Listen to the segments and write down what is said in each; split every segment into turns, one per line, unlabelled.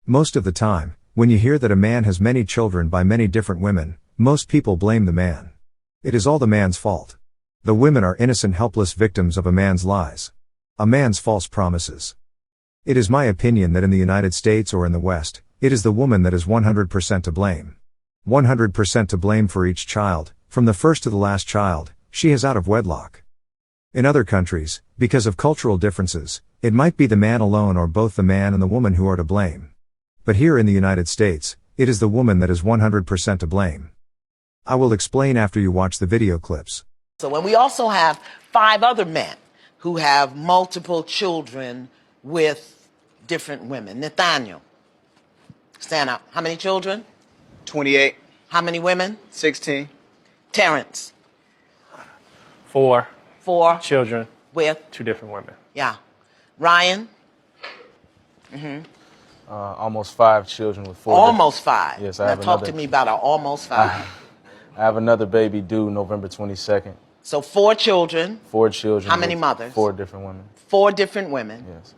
Most of the time, when you hear that a man has many children by many different women, most people blame the man. It is all the man's fault. The women are innocent, helpless victims of a man's lies. A man's false promises. It is my opinion that in the United States or in the West, it is the woman that is 100% to blame. 100% to blame for each child, from the first to the last child, she has out of wedlock. In other countries, because of cultural differences, it might be the man alone or both the man and the woman who are to blame. But here in the United States, it is the woman that is 100% to blame. I will explain after you watch the video clips.
So, and we also have 5 other men who have multiple children with different women. Nathaniel, stand up. How many children?
28.
How many women?
16.
Terrence?
4
children. With?
2 different women.
Yeah. Ryan?
Almost 5 children with 4.
Almost 5.
Yes,
now talk to me about an almost 5.
I have another baby due November 22nd.
So 4 children.
4 children.
How many mothers?
4 different women.
4 different women.
Yes.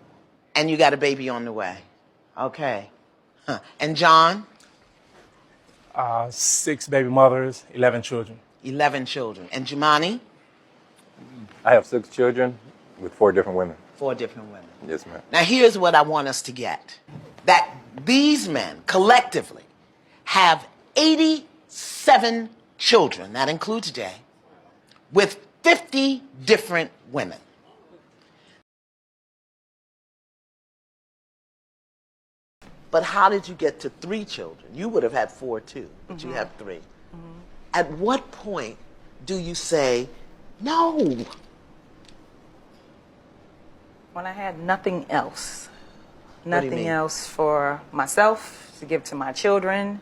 And you got a baby on the way. Okay. And John?
6 baby mothers, 11 children.
11 children. And Jumani?
I have 6 children with 4 different women.
4 different women.
Yes, ma'am.
Now here's what I want us to get. That these men collectively have 87 children, that includes Jay, with 50 different women. But how did you get to 3 children? You would have had 4 too, but you have 3. At what point do you say, no?
When I had nothing else.
What do you
Nothing
mean?
else for myself, to give to my children,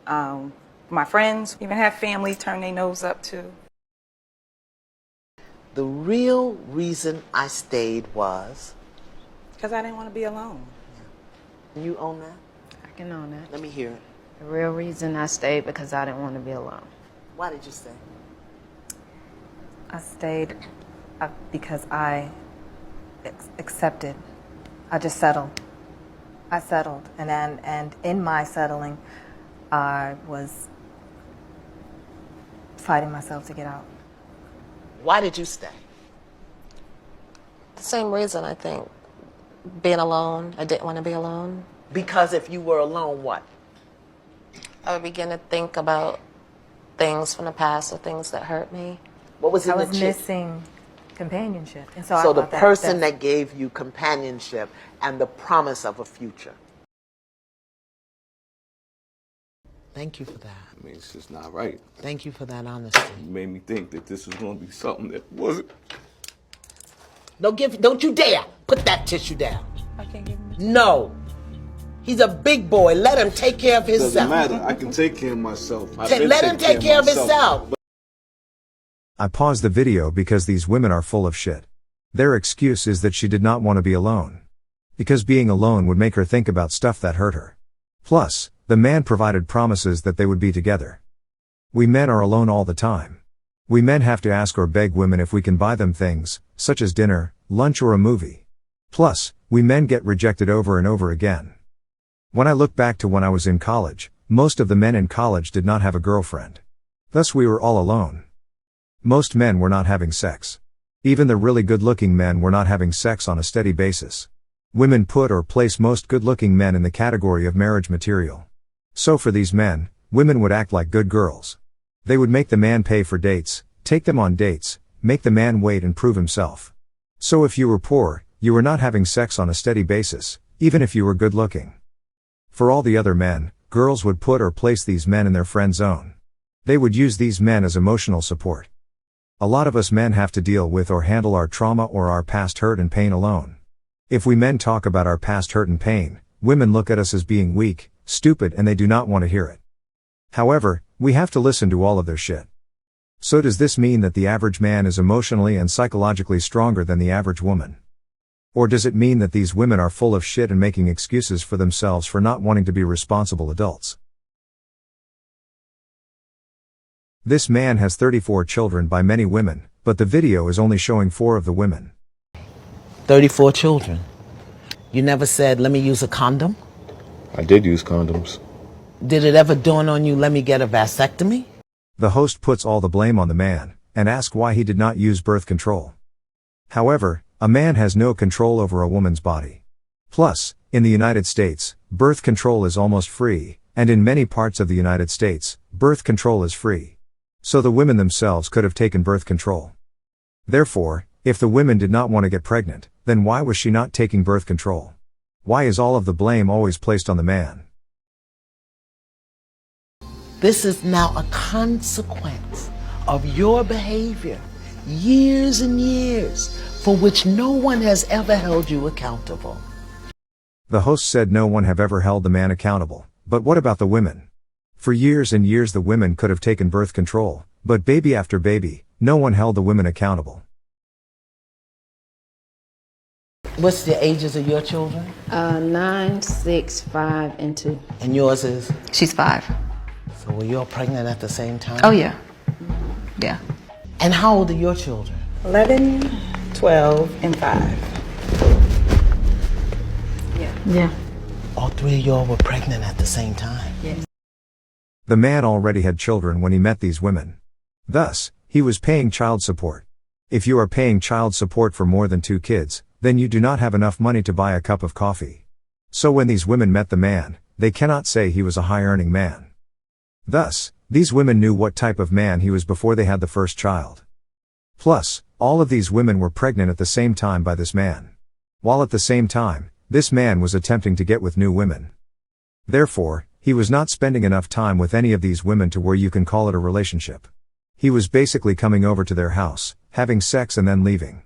my friends, even have family turn their nose up to.
The real reason I stayed was?
Because I didn't want to be alone.
You own that?
I can own that.
Let me hear it.
The real reason I stayed because I didn't want to be alone.
Why did you stay?
I stayed because I accepted. I just settled. I settled, and in my settling, I was fighting myself to get out.
Why did you stay?
The same reason, I think. Being alone. I didn't want to be alone.
Because if you were alone, what?
I would begin to think about things from the past or things that hurt me.
What was in
I
the
was
chick?
missing companionship, and so I
So the
thought
person that gave you companionship and the promise of a future. Thank you for that.
I mean, it's just not right.
Thank you for that honesty.
You made me think that this was going to be something that wasn't.
Don't you dare put that tissue down.
I can't give him
No. He's a big boy. Let him take care of himself.
Doesn't matter. I can take care of myself.
Let him take care of himself.
I paused the video because these women are full of shit. Their excuse is that she did not want to be alone. Because being alone would make her think about stuff that hurt her. Plus, the man provided promises that they would be together. We men are alone all the time. We men have to ask or beg women if we can buy them things, such as dinner, lunch or a movie. Plus, we men get rejected over and over again. When I look back to when I was in college, most of the men in college did not have a girlfriend. Thus we were all alone. Most men were not having sex. Even the really good-looking men were not having sex on a steady basis. Women put or place most good-looking men in the category of marriage material. So for these men, women would act like good girls. They would make the man pay for dates, take them on dates, make the man wait and prove himself. So if you were poor, you were not having sex on a steady basis, even if you were good-looking. For all the other men, girls would put or place these men in their friend zone. They would use these men as emotional support. A lot of us men have to deal with or handle our trauma or our past hurt and pain alone. If we men talk about our past hurt and pain, women look at us as being weak, stupid, and they do not want to hear it. However, we have to listen to all of their shit. So does this mean that the average man is emotionally and psychologically stronger than the average woman? Or does it mean that these women are full of shit and making excuses for themselves for not wanting to be responsible adults? This man has 34 children by many women, but the video is only showing 4 of the women.
34 children. You never said, let me use a condom?
I did use condoms.
Did it ever dawn on you, let me get a vasectomy?
The host puts all the blame on the man, and asks why he did not use birth control. However, a man has no control over a woman's body. Plus, in the United States, birth control is almost free, and in many parts of the United States, birth control is free. So the women themselves could have taken birth control. Therefore, if the women did not want to get pregnant, then why was she not taking birth control? Why is all of the blame always placed on the man?
This is now a consequence of your behavior, years and years, for which no one has ever held you accountable.
The host said no one have ever held the man accountable, but what about the women? For years and years the women could have taken birth control, but baby after baby, no one held the women accountable.
What's the ages of your children?
9, 6, 5, and 2.
And yours is?
She's 5.
So were you all pregnant at the same time?
Oh, yeah. Yeah.
And how old are your children?
11, 12, and 5.
Yeah.
All three of y'all were pregnant at the same time?
Yes.
The man already had children when he met these women. Thus, he was paying child support. If you are paying child support for more than 2 kids, then you do not have enough money to buy a cup of coffee. So when these women met the man, they cannot say he was a high-earning man. Thus, these women knew what type of man he was before they had the first child. Plus, all of these women were pregnant at the same time by this man. While at the same time, this man was attempting to get with new women. Therefore, he was not spending enough time with any of these women to where you can call it a relationship. He was basically coming over to their house, having sex and then leaving.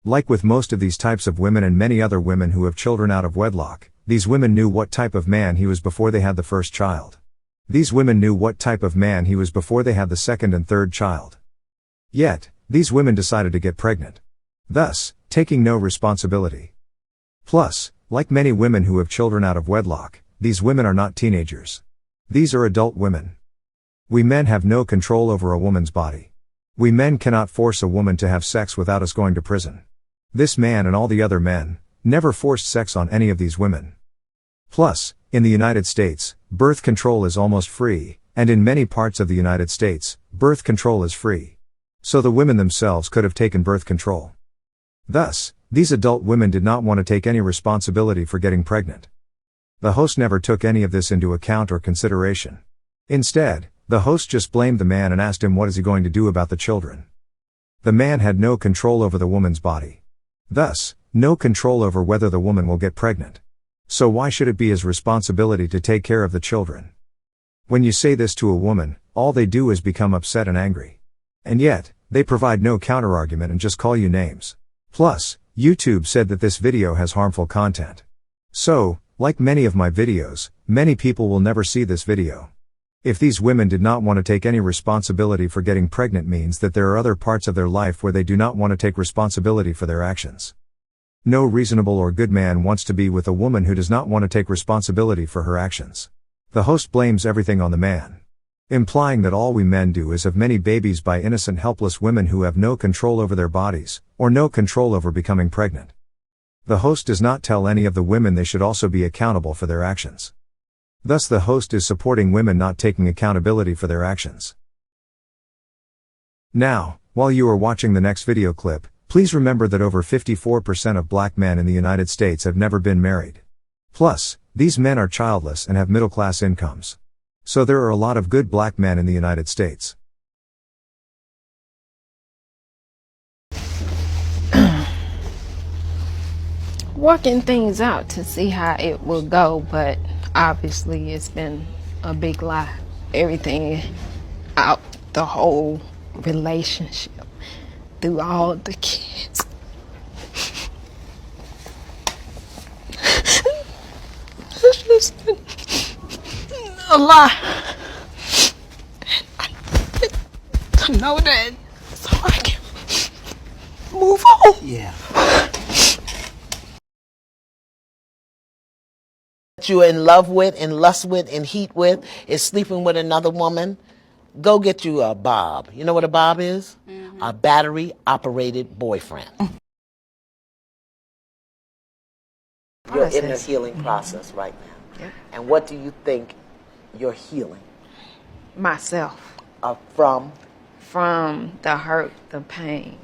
Like with most of these types of women and many other women who have children out of wedlock, these women knew what type of man he was before they had the first child. These women knew what type of man he was before they had the second and third child. Yet, these women decided to get pregnant. Thus, taking no responsibility. Plus, like many women who have children out of wedlock, these women are not teenagers. These are adult women. We men have no control over a woman's body. We men cannot force a woman to have sex without us going to prison. This man and all the other men never forced sex on any of these women. Plus, in the United States, birth control is almost free, and in many parts of the United States, birth control is free. So the women themselves could have taken birth control. Thus, these adult women did not want to take any responsibility for getting pregnant. The host never took any of this into account or consideration. Instead, the host just blamed the man and asked him what is he going to do about the children. The man had no control over the woman's body. Thus, no control over whether the woman will get pregnant. So why should it be his responsibility to take care of the children? When you say this to a woman, all they do is become upset and angry. And yet, they provide no counterargument and just call you names. Plus, YouTube said that this video has harmful content. So, like many of my videos, many people will never see this video. If these women did not want to take any responsibility for getting pregnant means that there are other parts of their life where they do not want to take responsibility for their actions. No reasonable or good man wants to be with a woman who does not want to take responsibility for her actions. The host blames everything on the man, implying that all we men do is have many babies by innocent helpless women who have no control over their bodies, or no control over becoming pregnant. The host does not tell any of the women they should also be accountable for their actions. Thus the host is supporting women not taking accountability for their actions. Now, while you are watching the next video clip, please remember that over 54% of black men in the United States have never been married. Plus, these men are childless and have middle-class incomes. So there are a lot of good black men in the United States.
Working things out to see how it will go, but obviously it's been a big lie. Everything out the whole relationship through all the kids. It's just been a lie. To know that so I can move on.
Yeah. You're in love with, in lust with, in heat with, is sleeping with another woman, go get you a Bob. You know what a Bob is? Mm-hmm. A battery-operated boyfriend. You're in the healing process right now.
Yep.
And what do you think you're healing?
Myself.
From?
From the hurt, the pain,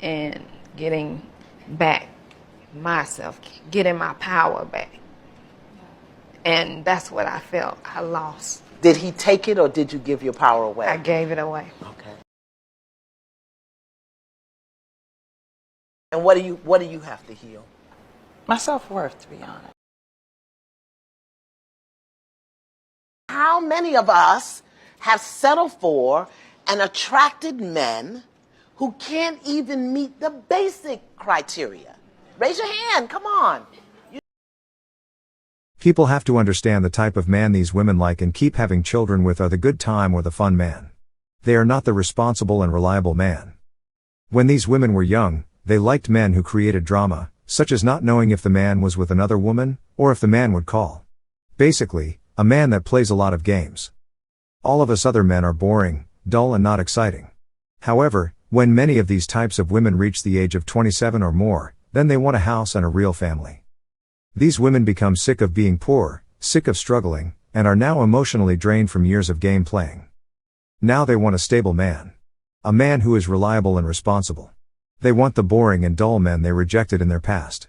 and getting back myself, getting my power back. And that's what I felt I lost.
Did he take it or did you give your power away?
I gave it away.
Okay. And what do you have to heal?
My self-worth, to be honest.
How many of us have settled for and attracted men who can't even meet the basic criteria? Raise your hand, come on.
People have to understand the type of man these women like and keep having children with are the good time or the fun man. They are not the responsible and reliable man. When these women were young, they liked men who created drama, such as not knowing if the man was with another woman, or if the man would call. Basically, a man that plays a lot of games. All of us other men are boring, dull and not exciting. However, when many of these types of women reach the age of 27 or more, then they want a house and a real family. These women become sick of being poor, sick of struggling, and are now emotionally drained from years of game playing. Now they want a stable man. A man who is reliable and responsible. They want the boring and dull men they rejected in their past.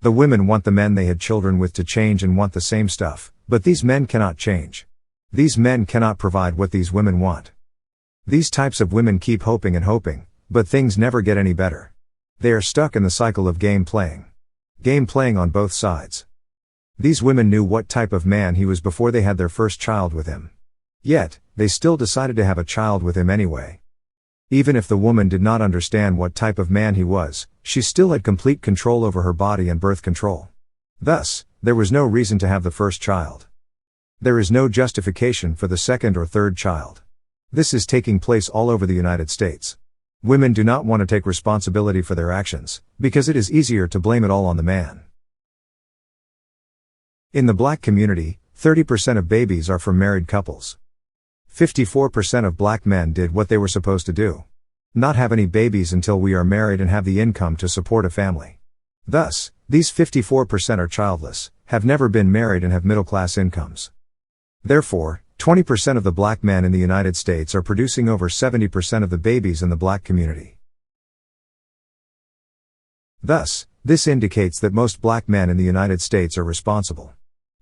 The women want the men they had children with to change and want the same stuff, but these men cannot change. These men cannot provide what these women want. These types of women keep hoping and hoping, but things never get any better. They are stuck in the cycle of game playing. Game playing on both sides. These women knew what type of man he was before they had their first child with him. Yet, they still decided to have a child with him anyway. Even if the woman did not understand what type of man he was, she still had complete control over her body and birth control. Thus, there was no reason to have the first child. There is no justification for the second or third child. This is taking place all over the United States. Women do not want to take responsibility for their actions, because it is easier to blame it all on the man. In the black community, 30% of babies are from married couples. 54% of black men did what they were supposed to do. Not have any babies until we are married and have the income to support a family. Thus, these 54% are childless, have never been married and have middle-class incomes. Therefore, 20% of the black men in the United States are producing over 70% of the babies in the black community. Thus, this indicates that most black men in the United States are responsible.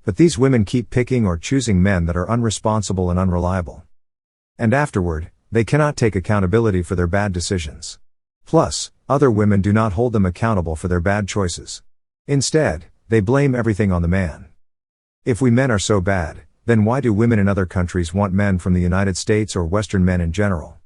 But these women keep picking or choosing men that are unresponsible and unreliable. And afterward, they cannot take accountability for their bad decisions. Plus, other women do not hold them accountable for their bad choices. Instead, they blame everything on the man. If we men are so bad, then why do women in other countries want men from the United States or Western men in general?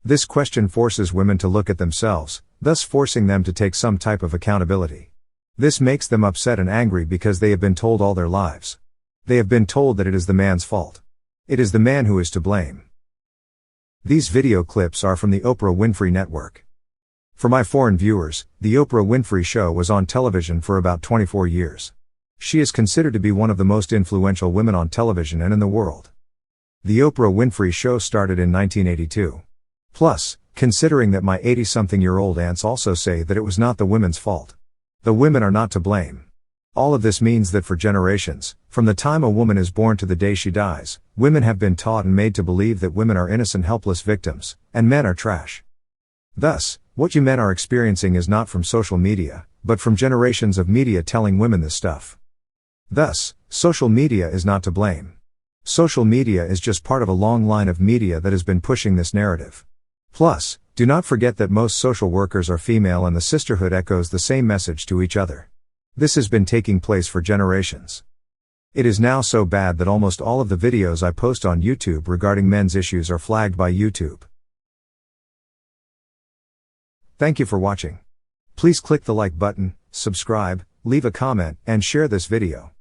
This question forces women to look at themselves, thus forcing them to take some type of accountability. This makes them upset and angry because they have been told all their lives. They have been told that it is the man's fault. It is the man who is to blame. These video clips are from the Oprah Winfrey Network. For my foreign viewers, the Oprah Winfrey Show was on television for about 24 years. She is considered to be one of the most influential women on television and in the world. The Oprah Winfrey Show started in 1982. Plus, considering that my 80-something-year-old aunts also say that it was not the women's fault. The women are not to blame. All of this means that for generations, from the time a woman is born to the day she dies, women have been taught and made to believe that women are innocent, helpless victims, and men are trash. Thus, what you men are experiencing is not from social media, but from generations of media telling women this stuff. Thus, social media is not to blame. Social media is just part of a long line of media that has been pushing this narrative. Plus, do not forget that most social workers are female and the sisterhood echoes the same message to each other. This has been taking place for generations. It is now so bad that almost all of the videos I post on YouTube regarding men's issues are flagged by YouTube. Thank you for watching. Please click the like button, subscribe, leave a comment, and share this video.